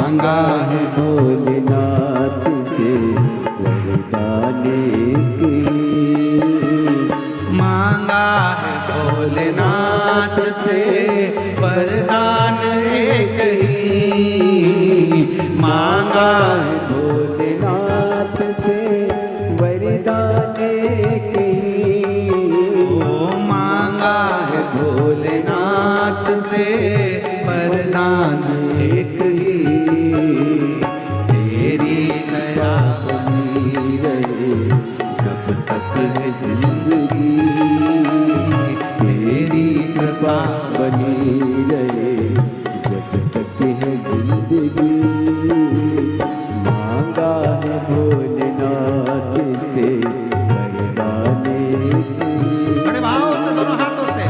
मांगा है भोलेनाथ से वरदान एक ही। मांगा है भोलेनाथ से वरदान एक ही। मांगा है भोलेनाथ से वरदान एक ही। ओ मांगा है भोलेनाथ से वरदान एक ही। तेरी दया बनी रहे जब तक है जिंदगी। तेरी कृपा बनी रहे जब तक है जिंदगी। मांगा है भोलेनाथ से वरदान एक ही। बड़े भाव से दोनों हाथों से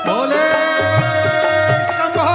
बोले शंभो।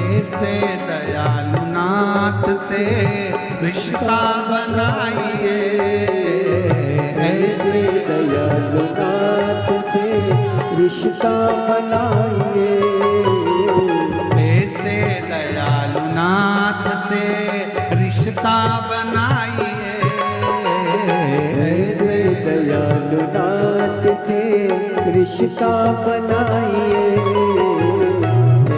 ऐसे दयालु नाथ से रिश्ता बनाइए। ऐसे दयालु नाथ से रिश्ता बनाइए। ऐसे दयालु नाथ से रिश्ता बनाइए। ऐसे दयालु नाथ से रिश्ता बनाइए।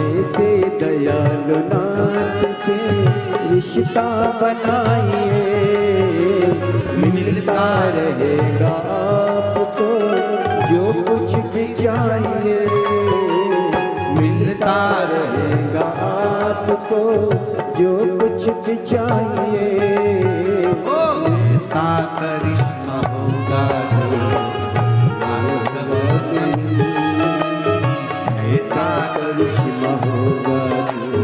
ऐसे दयालु नाथ से रिश्ता बनाइए। मिलता रहेगा आपको जो कुछ भी चाहिए। मिलता रहेगा आपको जो कुछ भी चाहिए। ऐसा करिश्मा होगा जो ऐसा करिश्मा होगा जो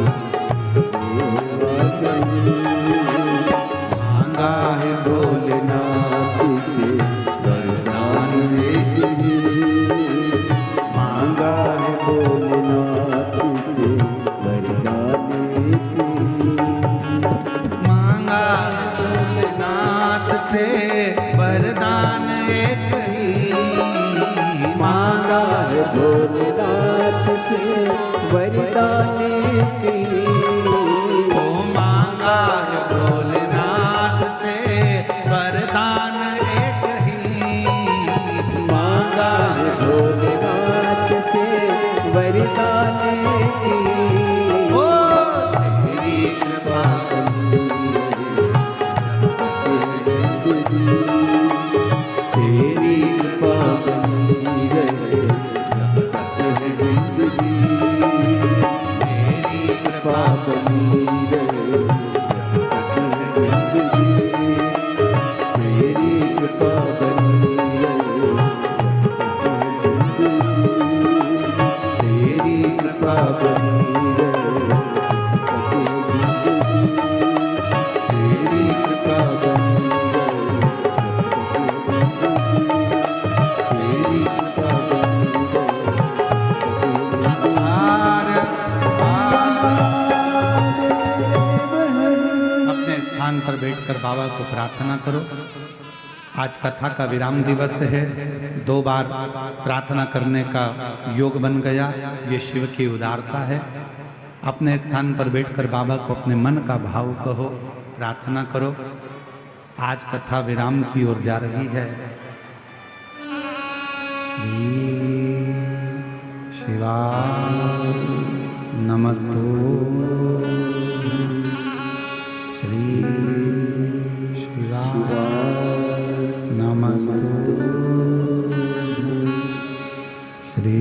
मांगा है भोलेनाथ से वरदान एक ही। मांगा है भोलेनाथ से वरदान एक ही। मांगा है भोलेनाथ से वरदान एक ही। मांगा है भोलेनाथ से वरदान एक ही। ओ मांगा है भोलेनाथ से वरदान एक ही। मांगा है भोलेनाथ से वरदान एक ही। ओ तेरी कृपा तेरी कृपा बनी रहे जब तक है जिंदगी। तेरी कृपा बनी रहे जब तक है जिंदगी। तेरी कृपा बनी रहे जब तक है जिंदगी। तेरी कृपा बनी रहे जब तक है जिंदगी। तेरी कृपा बनी रहे तेरी कृपा बनी अपने स्थान पर बैठकर बाबा को प्रार्थना करो। आज कथा का विराम दिवस है। 2 बार प्रार्थना करने का योग बन गया। ये शिव की उदारता है। अपने स्थान पर बैठकर बाबा को अपने मन का भाव कहो, प्रार्थना करो। आज कथा विराम की ओर जा रही है। श्री शिवाय नमस्तु। श्री शिवाय नमस्तु। श्री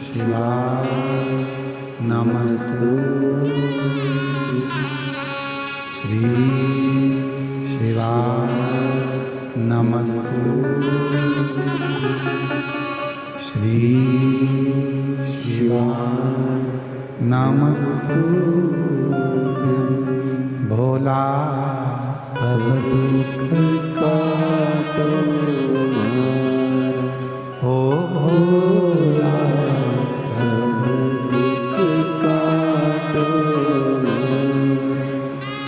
शिवाय नमस्तु। श्री शिवाय नमस्तु। श्री शिवाय नमस्तु। भोला सब दुख काटो हो भोला सब दुख काटो।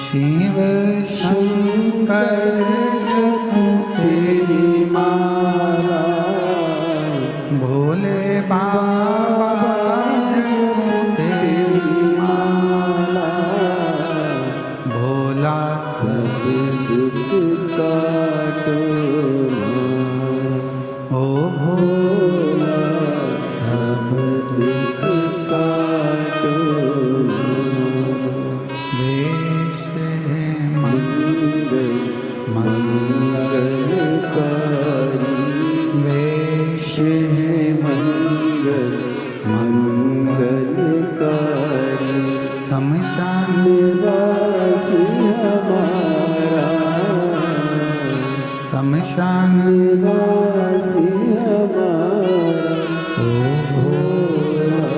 शिव शंकर जपो तेरी माला, भोले बाबा जपो तेरी माला। भोला सब दुख काटो ओ भोला सब दुख काटो। वेश है मंगल मंगलकारी, वेश है मंगल मंगलकारी। शमशान वासी हमारा, शमशान वासी हमारा। ओ भोला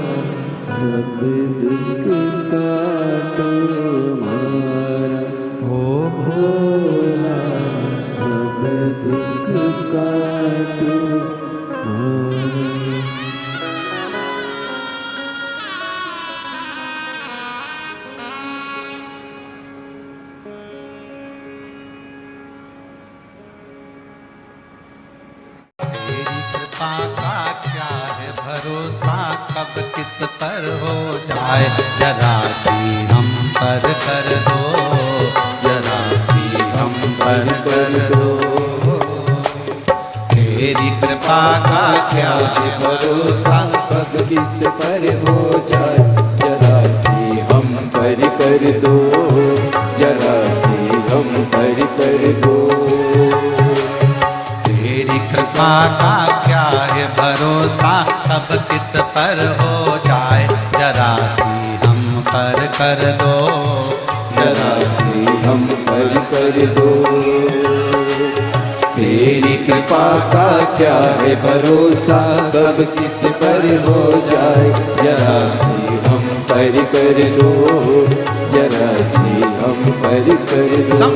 सब दुख काटो हमारा। ओ भोला सब दुख काटो हमारा। का क्या है भरोसा, कब किस पर हो जाए। जरा सी हम पर कर दो, जरा सी हम पर कर दो। तेरी कृपा का क्या है भरोसा, कब किस पर हो जाए। जरा सी हम पर कर दो, जरा सी हम पर कर दो। तेरी कृपा का क्या है भरोसा, कब किस पर हो जाए। जरा सी हम पर कर दो, जरा सी हम पर कर दो। तेरी कृपा का क्या है भरोसा, कब किस पर हो जाए। जरा सी हम पर कर दो, जरा सी हम पर कर दो।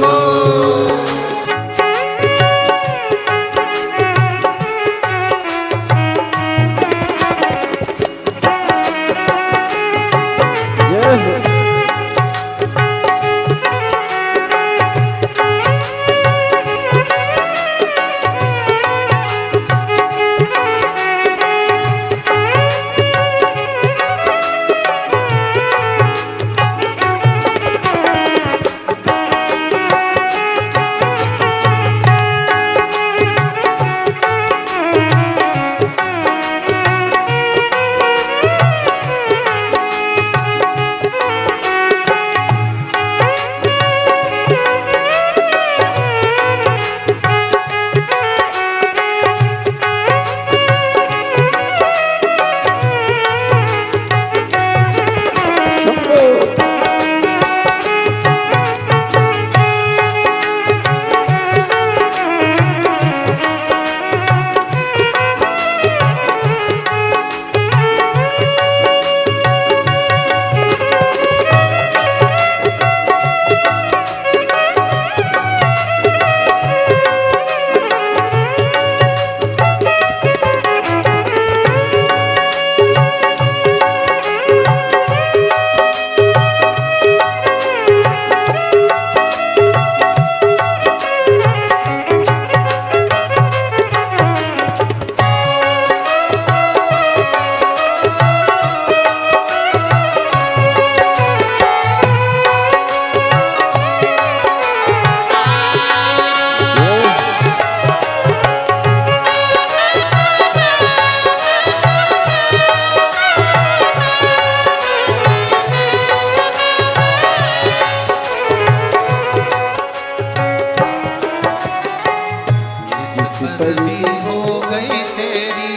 पर भी हो गई तेरी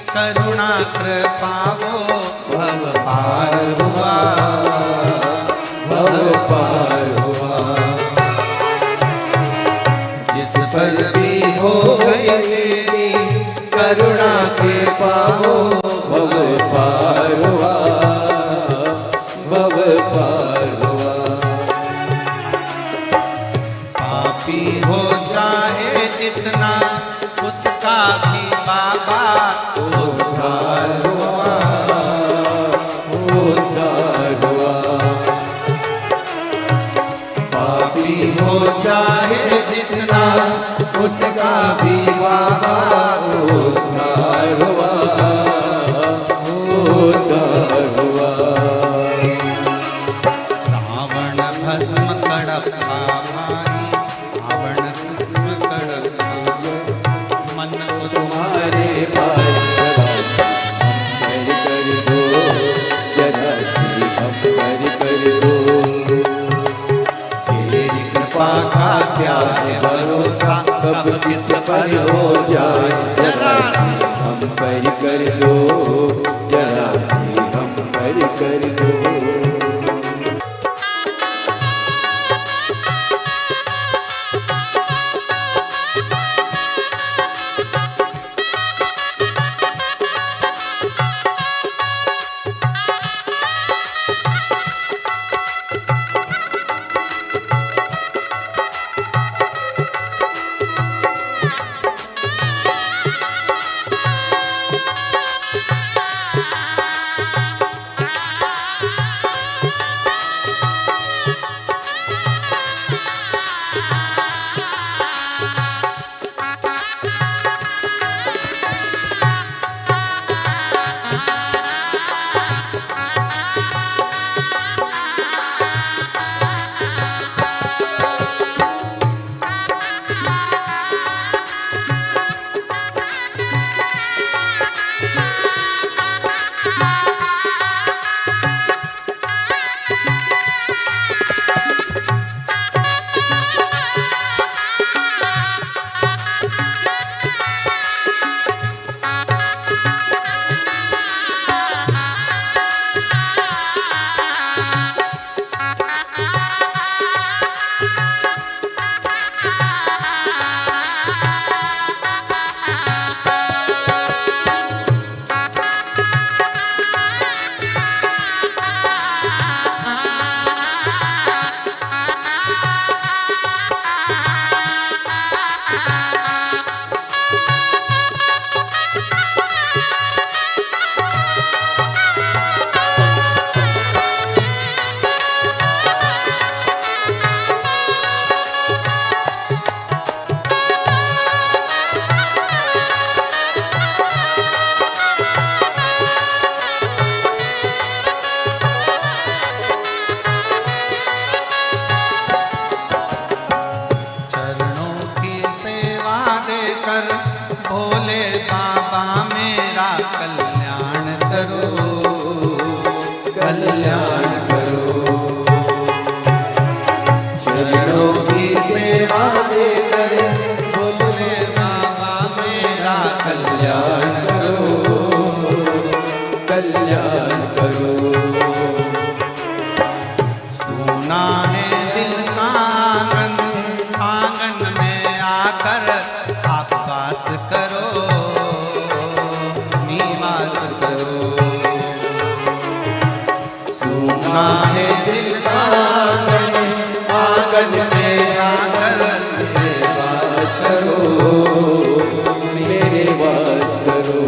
करुणा कृपा वो भव पार हुआ, भव पार हुआ। जिस पर भी हो गई तेरी करुणा कृपा वो भव पार हुआ, भव पार हुआ। पापी हो चाहे जितना उसका भी बाबा उद्धार हुआ, उद्धार हुआ। पापी हो चाहे जितना उसका भी बाबा उद्धार हुआ, उद्धार हुआ। रावण भस्म कड़प्पा भाई, रावण भस्म कड़प्पा, मन को तुम्हारे पास जरा सी हम पर कर दो, तेरी कृपा का क्या है भरोसा, कब किस पर हो जाए। जरा सी हम पर कर दो, जरा सी हम पर कर दो। कल्याण करो। चरणों की सेवा देकर भोले बाबा मेरा कल्याण करो, कल्याण करो। सुना है दिल का आंगन, आंगन में आकर आप वास करो, निवास करो। सुना है दिल का आंगन, आंगन में आकर मेरे वास करो, मेरे वास करो।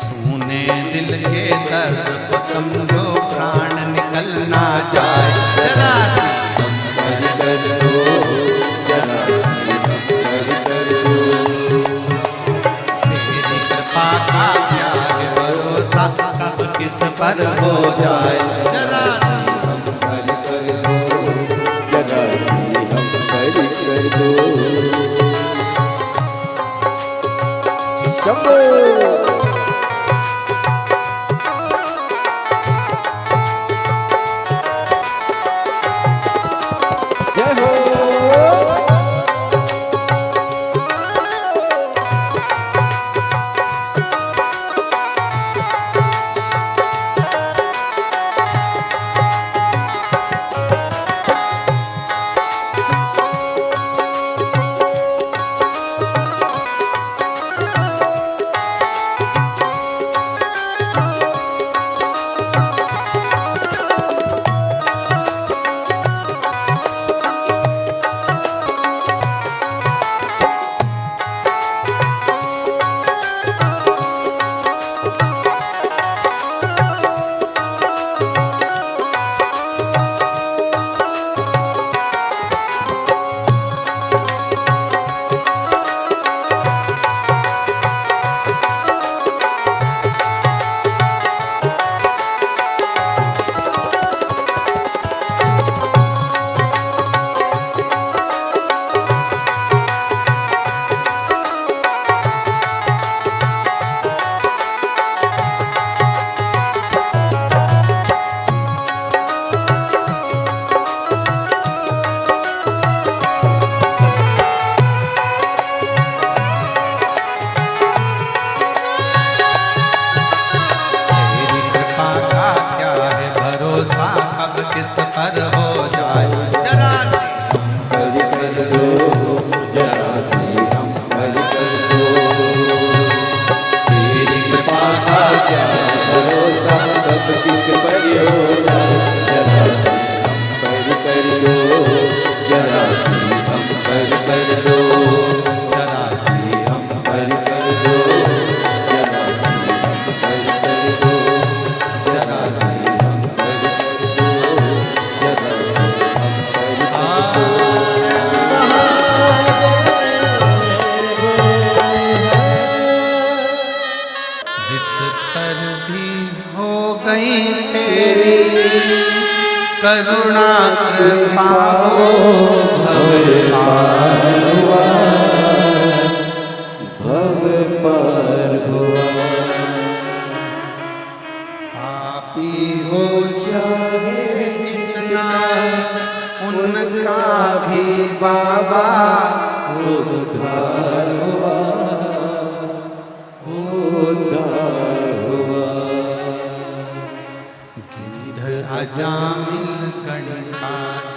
सुने दिल के दर्द को समझो, प्राण निकल ना जाए। जरा सी हम पर कर दो, जरा सी हम पर कर दो। तेरी कृपा का क्या है भरोसा, कब किस पर हो जाए। जरा सी हम पर कर दो, जरा सी हम पर कर दो। शंभो जय हो। जरा सी हम पर कर दो। तेरी कृपा का क्या है भरोसा, कब किस पर हो जाए, जरा सी हम पर कर दो, जरा सी हम पर कर दो, जरा सी हम पर कर दो, जरा सी हम पर कर दो, जरा सी हम पर कर दो, जरा सी हम पर कर दो। जिस पर भी हो गई तेरी करुणा कृपा हो भव पार हुआ, भव पार हुआ। पापी हो चाहे जितना उनका भी बाबा उद्धार हुआ, उद्धार हुआ। गिरधर अजामिल गणकाज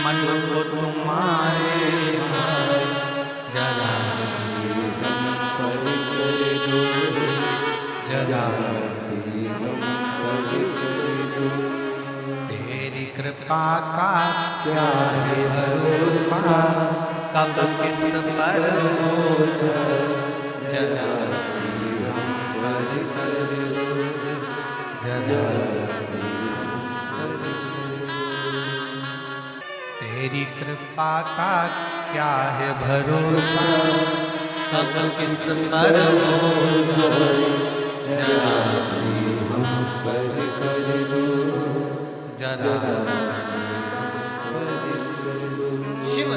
मन को तुम्हारे भाई, जरा सी हम पर कर दो, जरा सी हम पर कर दो। तेरी कृपा का क्या है भरोसा, कब किस पर हो जाए, जरा सी हम पर कर दो, जरा सी हम पर कर दो। तेरी कृपा का क्या है भरोसा, कब किस पर हो जाए, जरा सी हम पर कर दो, जरा शिव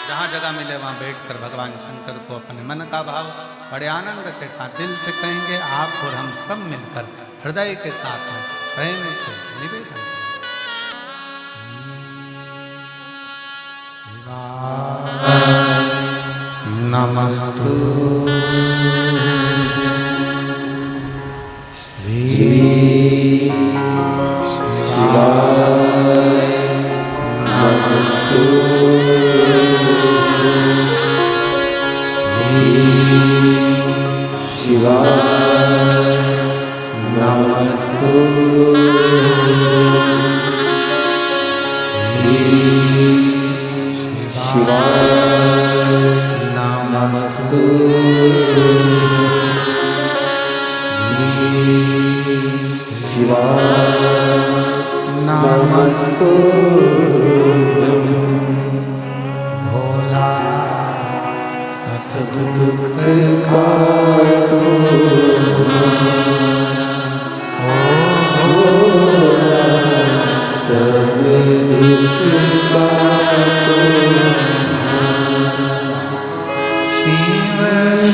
जहाँ जगह मिले वहाँ बैठकर भगवान शंकर को अपने मन का भाव बड़े आनंद के साथ दिल से कहेंगे। आप और हम सब मिलकर हृदय के साथ में प्रेम से निवेदन करें। नमस्तु श्री शिवाय नमस्तु श्री शिवाय नमस्तु श्री शिवाय नमस्तु श्री शिवाय नमस्तु भोला सब दुख काटो भोला सब दुख काटो शिव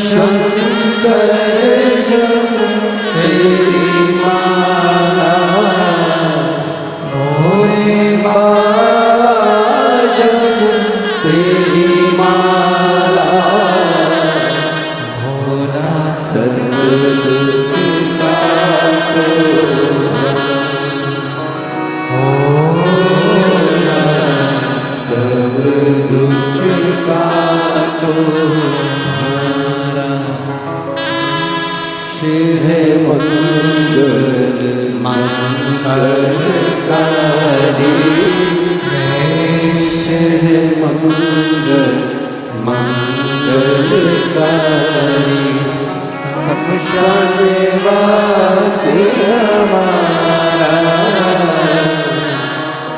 शंकर जब तेरी माला भोले बाबा जब तेरी माला भोला सर्व दुख काटो भोला सब दुख काटो हमारा। शिव मंगल मंगलकारी शिव मंगल मंगलकारी शमशान वासी हमारा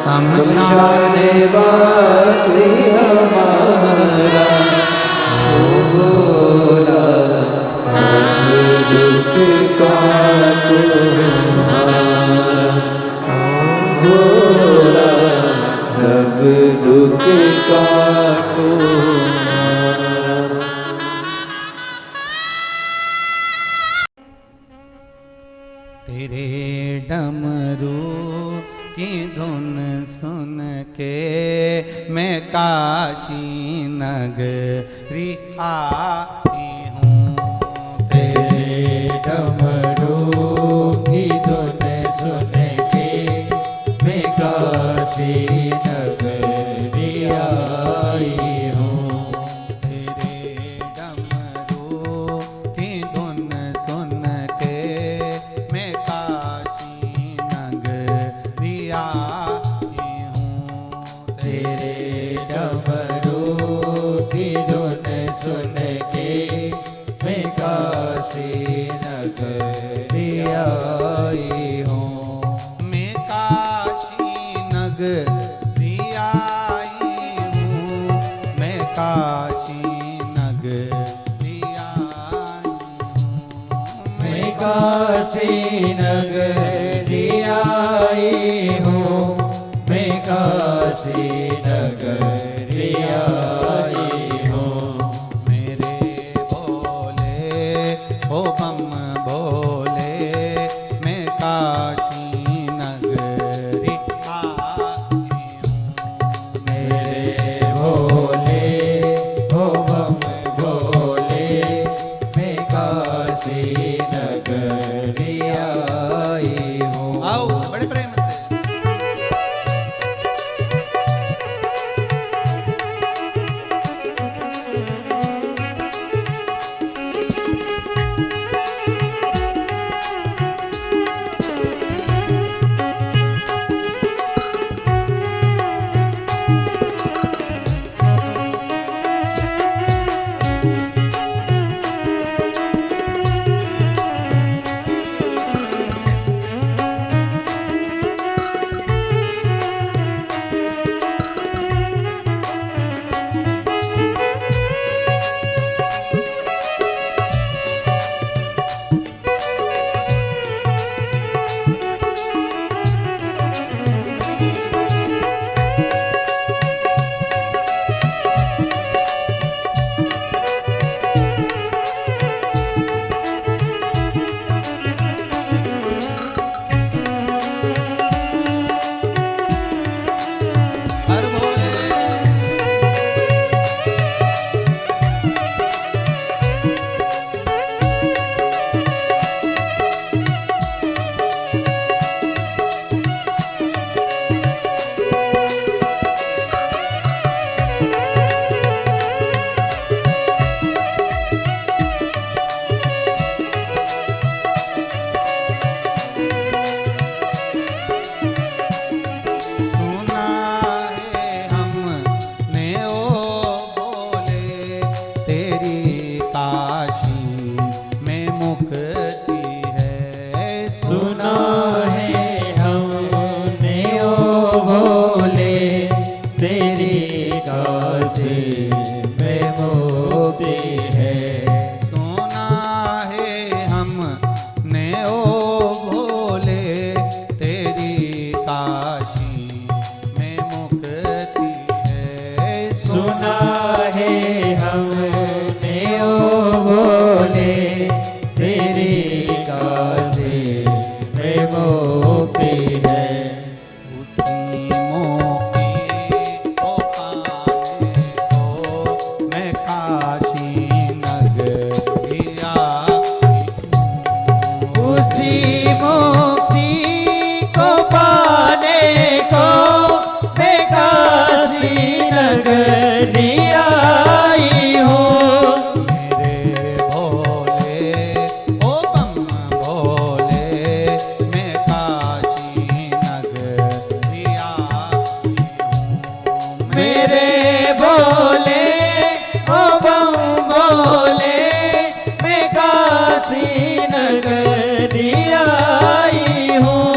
शमशान वासी हमारा भोला सब दुख काटो हमारा भोला सब दुख काटो हमारा। तेरे डमरू की धुन सुन के मैं काशी नगरी आई हूँ। तेरे डमरू की धुन सुन के मैं काशी नगरी आई आई हूँ। तेरे डमरू की धुन सुन के मैं काशी नगरी आई हूँ। तेरे डमरू की धुन सुन के मैं काशी नगरी आई हूँ। मैं काशी नगरी आई हूँ। मैं काशी नगरी आई हूँ। मैं काशी नगरी आई हूँ। मैं काशी नगरी आई हूँ। मेरे भोले ओ बम भोले मैं काशी नगरी आई हूँ। मेरे भोले हो बम भोले मैं काशी नगरी आई हूँ। आओ बड़े प्रेम से। हर भोले सुना है हमने ओ बोले तेरी काशी में मुक्ति है। सुना है हमने ओ भोले तेरी काशी में मुक्ति है। सुना है हमने ओ भोले तेरी काशी में मुक्ति है। सुना है हमने ओ भोले तेरी काशी में मुक्ति है। उसी मोकी को पाने को मैं काशी नगरी आई हूँ। उसी मुक्ति को पाने को मैं काशी नगरी आई हूँ। मेरे भोले ओ बम भोले मैं काशी नगरी आई हूँ। मेरे भोले ओ बम भोले मैं काशी नगरी आई हूँ।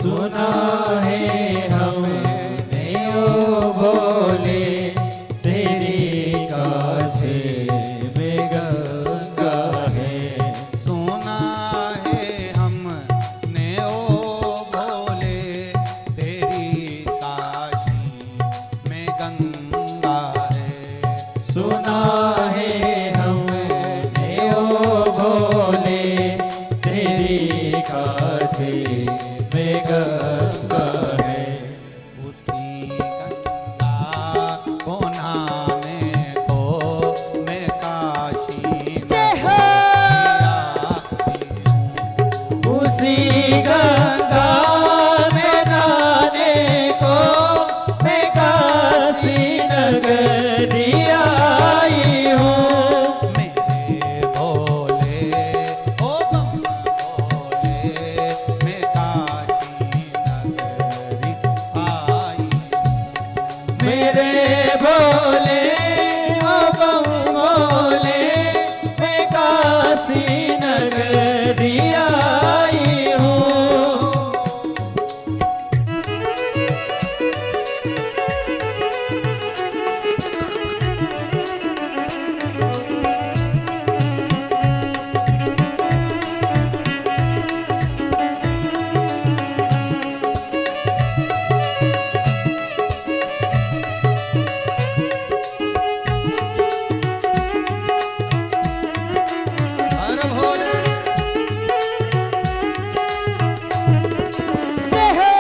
सुना है हमने ओ भोले तेरी काशी में गंगा है। सुना है हमने ओ भोले तेरी काशी में गंगा है। सुना है हमने ओ भोले तेरी काशी में गंगा है। उसी गंगा को नहाने को मैं काशी में उसी गंगा में नहाने को मैं काशी नगरी आई हूँ। मेरे भोले ओ बम भोले मैं काशी नगरी आई। मेरे भोले ओ बम भोले मैं काशी नगरी आई हूँ। हर भोले जय हो।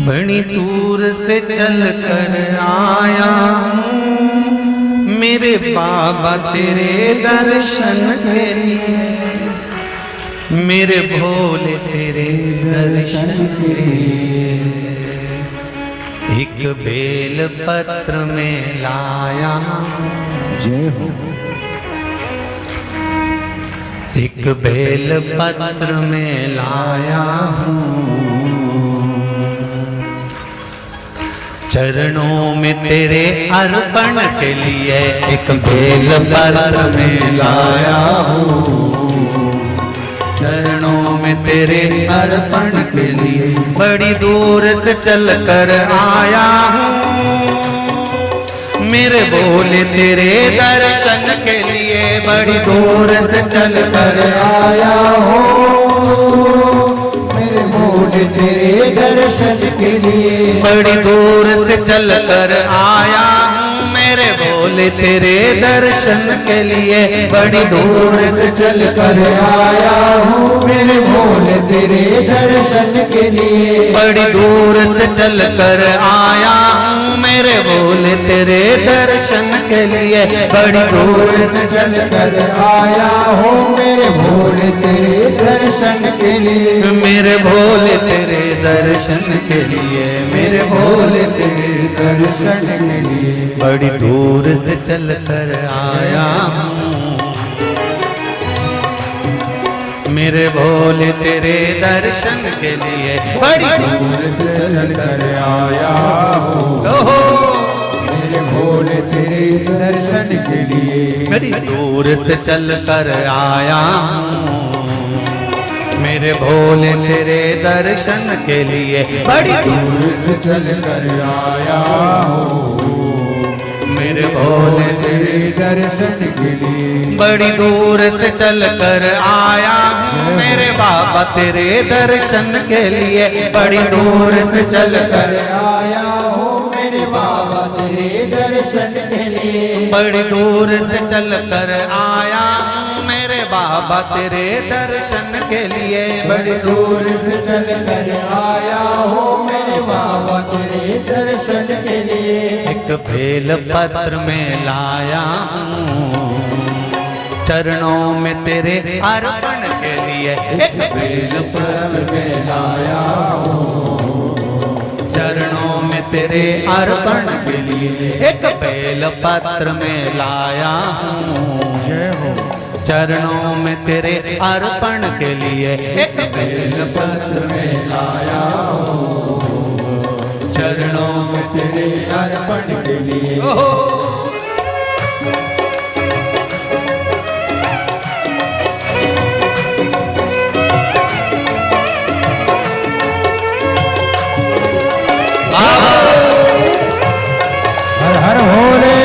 बड़ी दूर से चल कर आया हूँ मेरे बाबा तेरे दर्शन के लिए। मेरे भोले तेरे दर्शन के लिए एक बेल पत्र में लाया जय हो। एक बेल पत्र में लाया हूँ चरणों में तेरे अर्पण के लिए। एक बेल पत्र में लाया हूँ चरणों में तेरे अर्पण के लिए। बड़ी दूर से चल कर आया हूँ मेरे भोले तेरे दर्शन के लिए। बड़ी दूर से चल कर आया हूँ मेरे भोले तेरे दर्शन के लिए। बड़ी दूर से चल कर आया हूँ मेरे भोले तेरे दर्शन के लिए। बड़ी दूर से चल कर आया हूँ मेरे भोले तेरे दर्शन के लिए। बड़ी दूर से चल कर आया हूँ मेरे भोले तेरे दर्शन के लिए। बड़ी दूर से चल कर आया हूँ मेरे भोले तेरे दर्शन के लिए। मेरे भोले तेरे दर्शन के लिए। मेरे भोले तेरे दर्शन के लिए। बड़ी दूर से चल कर आया हूँ मेरे भोले तेरे दर्शन के लिए। बड़ी दूर से चल कर आया हूँ मेरे भोले तेरे दर्शन के लिए। बड़ी दूर से चल कर आया हूँ मेरे भोले तेरे दर्शन के लिए बड़ी दूर से चल कर आया हूँ। मेरे भोले तेरे दर्शन के लिए बड़ी दूर से चल कर आया हूँ। मेरे बाबा तेरे दर्शन के लिए बड़ी दूर से चल कर आया हूँ मेरे बाबा तेरे दर्शन के लिए। बड़ी दूर से चल कर आया हूँ मेरे बाबा तेरे दर्शन के लिए। बड़ी दूर से चल कर आया हूँ मेरे बाबा तेरे दर्शन के लिए। एक बेल पत्र में लाया हूँ चरणों में तेरे अर्पण के लिए। एक बेल पत्र में लाया हूँ चरणों में तेरे अर्पण के लिए। एक बेल पत्र में लाया हूँ जय हो चरणों में तेरे अर्पण के लिए। एक बेल पत्र में लाया हूँ चरणों में तेरे अर्पण के लिए। हर हर भोले।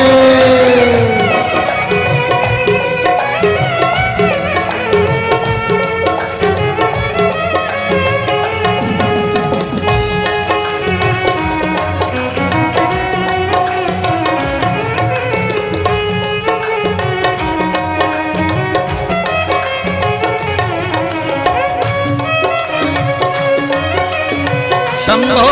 शंभो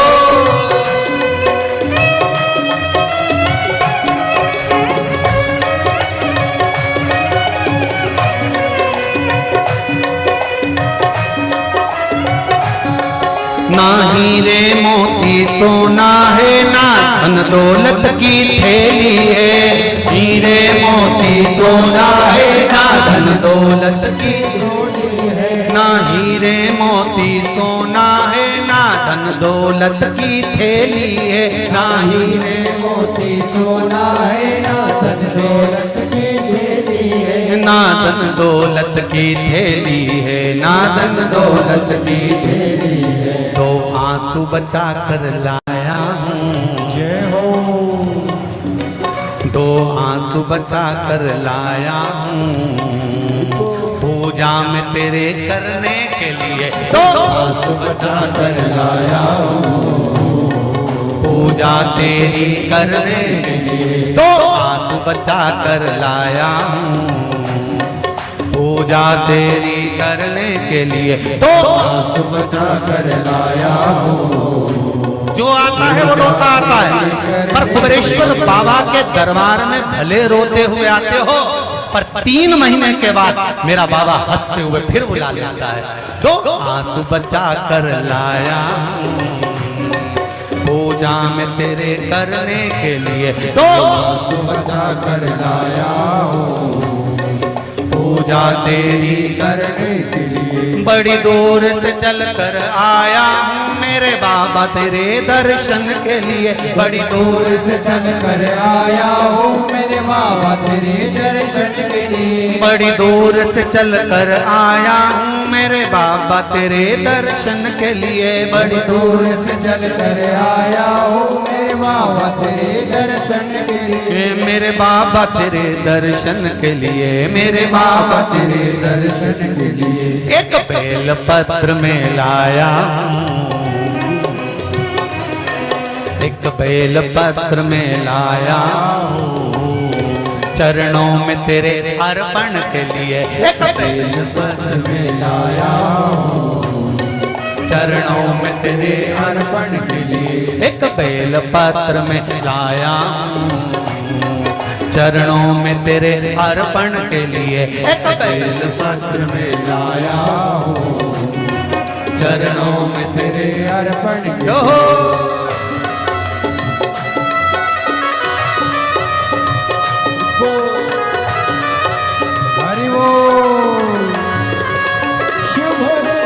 ना हीरे मोती सोना है ना धन दौलत की थैली है। हीरे मोती सोना है ना धन दौलत की थैली है। ना हीरे मोती सोना है ना धन दौलत की थैली है। ना हीरे मोती सोना है ना धन दौलत की थैली है। ना धन दौलत की थैली है। ना धन दौलत की थैली है। दो आंसू बचा कर लाया हूँ जय हो दो आंसू बचा कर लाया हूँ पूजा में तेरे करने के लिए। दो आंसू बचा कर लाया हूँ पूजा तेरी करने के लिए। दो आंसू बचा कर लाया हूँ पूजा तेरी करने के लिए। दो आंसू बचा कर लाया हूँ। जो आता है वो रोता आता है, पर कुबेरेश्वर बाबा के दरबार में भले रोते हुए आते हो, पर 3 महीने के बाद मेरा बाबा हंसते हुए फिर बुला लेता है। दो आंसू बचा कर लाया पूजा में तेरे करने के लिए। दो आंसू बचा कर लाया हूँ पूजा तेरी करने के लिए। बड़ी दूर से चल कर आया हूँ मेरे बाबा तेरे दर्शन के लिए। बड़ी दूर से चल कर आया हूँ मेरे बाबा तेरे दर्शन के लिए। बड़ी दूर से चल कर आया हूँ मेरे बाबा तेरे दर्शन के लिए। बड़ी दूर से चल कर आया हूँ मेरे बाबा तेरे दर्शन के लिए। मेरे बाबा तेरे दर्शन के लिए। मेरे बाबा तेरे दर्शन के लिए। एक बेल पत्र में लाया एक बेल पत्र में लाया चरणों में तेरे अर्पण के लिए। एक बेल पत्र में लाया चरणों में तेरे अर्पण के लिए। एक बेल पत्र में लाया चरणों में तेरे अर्पण के लिए। एक बेल पत्र में लाया चरणों में तेरे अर्पण के लिए। हरि बोल शिव भोले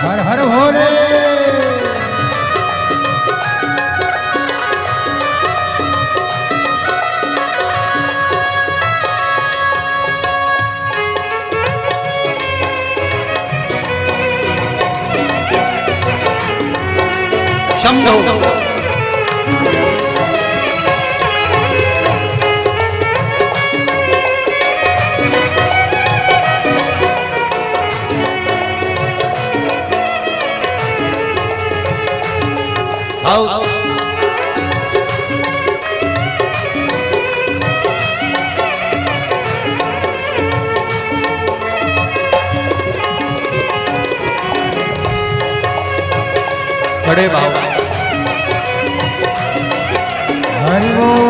हर हर भोले। शंभो आओ बड़े बाबा हरि बोल।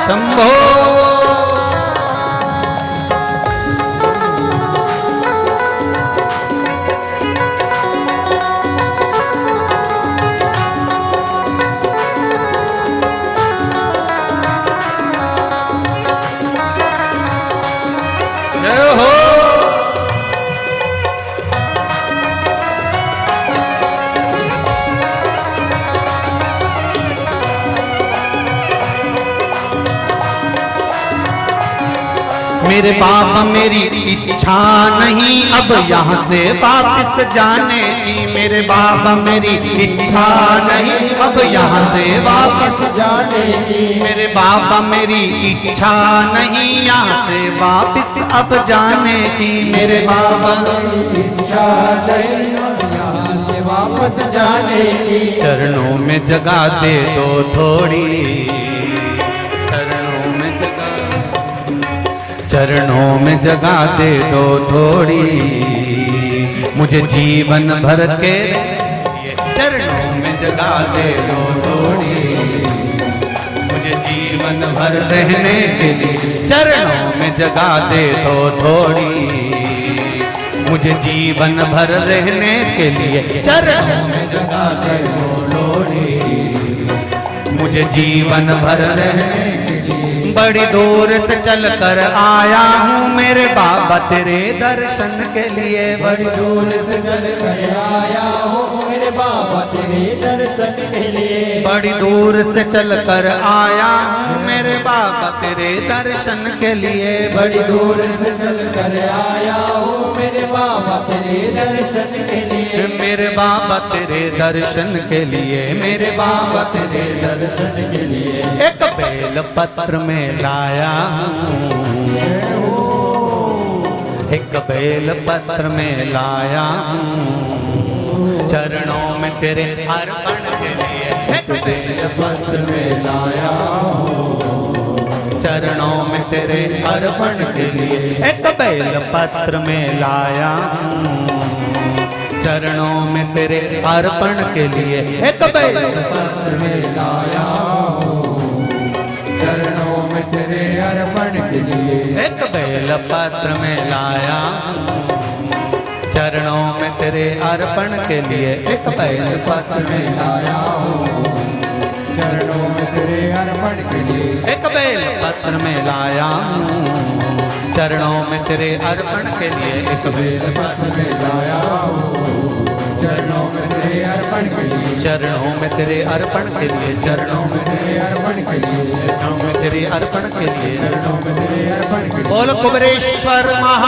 शंभो जय हो मेरे बाबा मेरी इच्छा नहीं अब यहाँ से वापस जाने की। मेरे बाबा मेरी इच्छा नहीं अब यहाँ से वापस जाने की। मेरे बाबा मेरी इच्छा नहीं यहाँ से वापस अब जाने की। मेरे बाबा मेरी इच्छा नहीं यहाँ से वापस जाने की। चरणों में जगह दे दो थोड़ी, चरणों में जगह दे दो थोड़ी, मुझे जीवन भर के ये चरणों में जगह दे दो थोड़ी, मुझे जीवन भर रहने के लिए चरणों में जगह दे दो थोड़ी, मुझे जीवन भर रहने के लिए चरणों में जगह दे दो थोड़ी, मुझे जीवन भर रहने बड़ी दूर से चल कर आया हूँ मेरे बाबा तेरे दर्शन के लिए। बड़ी दूर से चल कर आया हूँ मेरे बाबा तेरे दर्शन के लिए। बड़ी दूर से चल कर आया हूँ मेरे बाबा तेरे दर्शन के लिए। बड़ी दूर से चल कर आया हूँ मेरे बाबा तेरे दर्शन के लिए। मेरे बाबा तेरे दर्शन के लिए, मेरे बाबा तेरे दर्शन के लिए एक बेल पत्र में लाया हूँ, एक बेल पत्र में लाया हूँ, चरणों में तेरे अर्पण के लिए एक बेल पत्र में लाया हूँ, चरणों में तेरे अर्पण के लिए एक बेल पत्र में लाया हूँ, चरणों में तेरे अर्पण के लिए एक बेल पत्र में लाया हूँ, चरणों में तेरे अर्पण के लिए एक बेल पत्र में लाया हूँ, चरणों में तेरे अर्पण के लिए एक बेल पत्र में लाया हूँ, चरणों में तेरे अर्पण के लिए एक बेल पत्र में लाया हूँ, चरणों में तेरे अर्पण के लिए एक बेल पत्र में लाया हूँ, चरणों में तेरे अर्पण के लिए चरणों में तेरे अर्पण के लिए चरणों में तेरे अर्पण के लिए चरणों में तेरे अर्पण के लिए चरणों में तेरे अर्पण के लिए बोल कुबेरेश्वर महा